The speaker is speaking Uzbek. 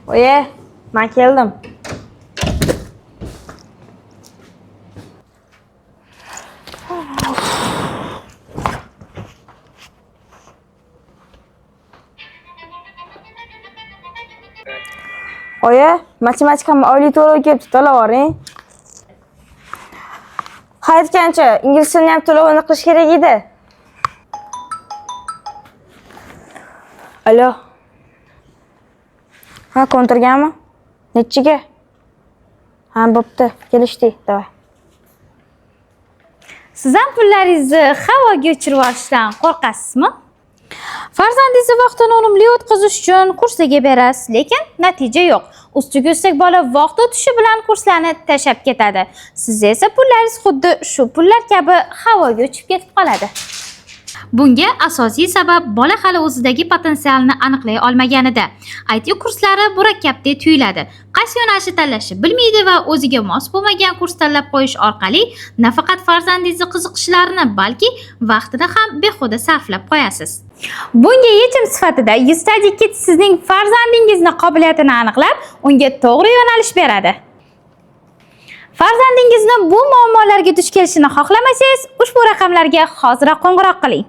Oye, men keldim. Oye, matematikam oliy to'lov kelibdi, to'lavoring. Haytgancha, ingliz tilini ham to'lovini qilish kerak edi. Alo. Ha, kontrganmi? Nechiga? Ha, bo'pti, kelishdik, davay. Siz ham pullaringizni havoga uchirib olishdan qo'rqasizmi? Farzandingizni vaqtini unumli o'tkazish uchun kursiga berasiz, lekin natija yo'q. Ustiga ustak bola vaqt o'tishi bilan kurslarni tashlab ketadi. Siz esa pullaringiz xuddi shu pullar kabi havoga uchib ketib qoladi. Bunga asosiy sabab bola hali o'zidagi potensialni aniqlay olmaganida. IT kurslari murakkabdek tuyuladi. Qaysi yo'nalishni tanlashni bilmaydi va o'ziga mos bo'lmagan kurs tanlab qo'yish orqali nafaqat farzandingizni qiziqishlarini, balki vaqtini ham behuda sarflab qo'yasiz. Bunga yechim sifatida YouStudy Kids sizning farzandingizning qobiliyatini aniqlab, unga to'g'ri yo'nalish beradi. Farzandingizni bu muammolarga duch kelishini xohlamasangiz, ushbu raqamlarga hoziroq qo'ng'iroq qiling.